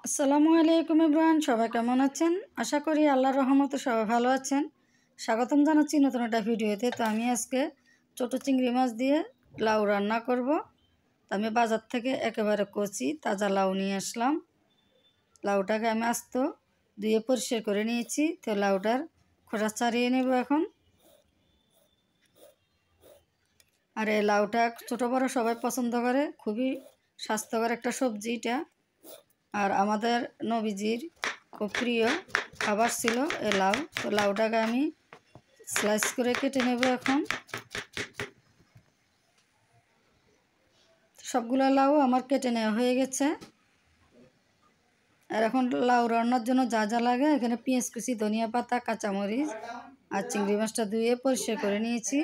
আসসালামু আলাইকুম ইব্রান, সবাই কেমন আছেন? আশা করি আল্লাহর রহমতে সবাই ভালো আছেন। স্বাগতম জানাচ্ছি নতুন একটা ভিডিওতে। তো আমি আজকে ছোটো চিংড়ি মাছ দিয়ে লাউ রান্না করব। তো আমি বাজার থেকে একেবারে কচি তাজা লাউ নিয়ে আসলাম। লাউটাকে আমি আস্ত ধুয়ে পরিষ্কার করে নিয়েছি। তো লাউটার খোসা ছাড়িয়ে নেব এখন। আর এই লাউটা ছোটো বড়ো সবাই পছন্দ করে, খুবই স্বাস্থ্যকর একটা সবজি এটা। আর আমাদের নবীজির খুব প্রিয় খাবার ছিল এই লাউ। তো লাউটাকে আমি স্লাইস করে কেটে নেব এখন। সবগুলো লাউ আমার কেটে নেওয়া হয়ে গেছে। আর এখন লাউ রান্নার জন্য যা যা লাগে, এখানে পেঁয়াজ কুচি, ধনিয়া পাতা, কাঁচামরিচ আর চিংড়ি মাছটা ধুয়ে পরিষ্কার করে নিয়েছি।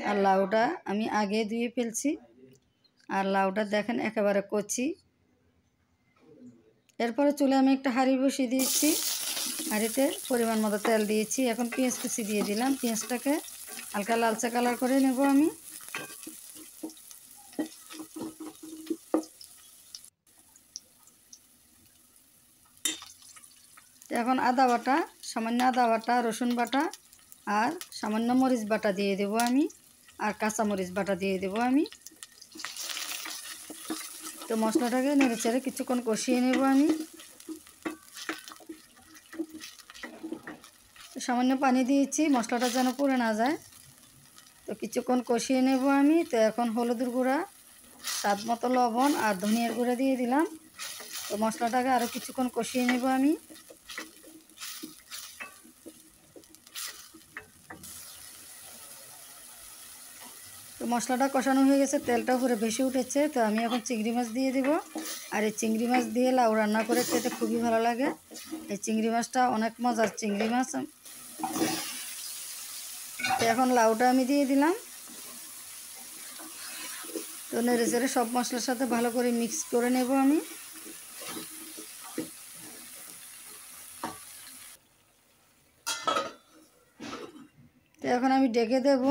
আর লাউটা আমি আগে ধুয়ে ফেলছি। আর লাউটা দেখেন একেবারে কচি। এরপরে চুলে আমি একটা হাঁড়ি বসিয়ে দিয়েছি। হাঁড়িতে পরিমাণ মতো তেল দিয়েছি। এখন পেঁয়াজ কুচি দিয়ে দিলাম। পেঁয়াজটাকে হালকা লালচে কালার করে নেব আমি। এখন আদা বাটা, সামান্য আদা বাটা, রসুন বাটা আর সামান্য মরিচ বাটা দিয়ে দেব আমি। আর কাঁচা মরিচ বাটা দিয়ে দেব আমি। তো মশলাটাকে নেড়ে চেড়ে কিছুক্ষণ কষিয়ে নেব আমি। সামান্য পানি দিয়েছি মশলাটা যেন পুড়ে না যায়। তো কিছুক্ষণ কষিয়ে নেব আমি। তো এখন হলুদের গুঁড়া, স্বাদ মতো লবণ আর ধনিয়ার গুঁড়া দিয়ে দিলাম। তো মশলাটাকে আরও কিছুক্ষণ কষিয়ে নেব আমি। তো মশলাটা কষানো হয়ে গেছে, তেলটা পুরো ভেসে উঠেছে। তো আমি এখন চিংড়ি মাছ দিয়ে দেব। আর এই চিংড়ি মাছ দিয়ে লাউ রান্না করে খেতে খুবই ভালো লাগে। এই চিংড়ি মাছটা অনেক মজার চিংড়ি মাছ। তো এখন লাউটা আমি দিয়ে দিলাম। তো নেড়ে চেড়ে সব মশলার সাথে ভালো করে মিক্স করে নেব আমি। তো এখন আমি ঢেকে দেব।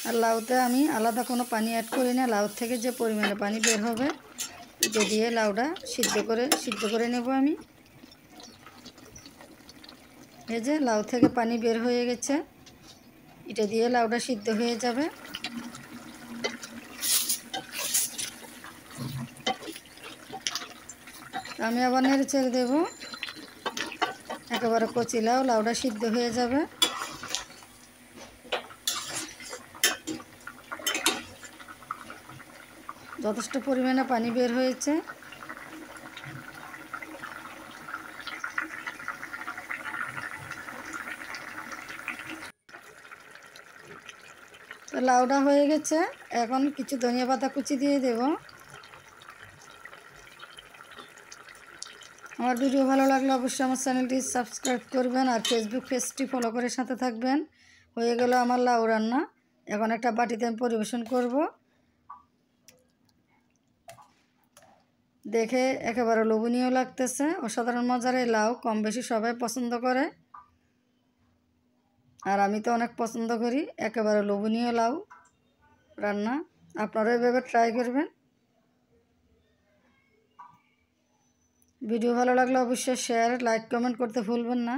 আর লাউতে আমি আলাদা কোনো পানি অ্যাড করি না। লাউ থেকে যে পরিমাণে পানি বের হবে এটা দিয়ে লাউটা সিদ্ধ করে নেব আমি। এই যে লাউ থেকে পানি বের হয়ে গেছে, এটা দিয়ে লাউটা সিদ্ধ হয়ে যাবে। আমি আবার নেড়ে ছেড়ে দেবো। একেবারে কচি লাউ, লাউটা সিদ্ধ হয়ে যাবে। যথেষ্ট পরিমাণে পানি বের হয়েছে। তো লাউটা হয়ে গেছে। এখন কিছু ধনিয়া পাতা কুচি দিয়ে দেব। আমার ভিডিও ভালো লাগলে অবশ্যই আমার চ্যানেলটি সাবস্ক্রাইব করবেন আর ফেসবুক পেজটি ফলো করে সাথে থাকবেন। হয়ে গেল আমার লাউ রান্না। এখন একটা বাটিতে আমি পরিবেশন করব। দেখে একেবারে লোভনীয় লাগতেছে। অসাধারণ মজার এই লাউ কম বেশি সবাই পছন্দ করে। আর আমি তো অনেক পছন্দ করি। একেবারে লোভনীয় লাউ রান্না, আপনারা এভাবে ট্রাই করবেন। ভিডিও ভালো লাগলে অবশ্যই শেয়ার, লাইক, কমেন্ট করতে ভুলবেন না।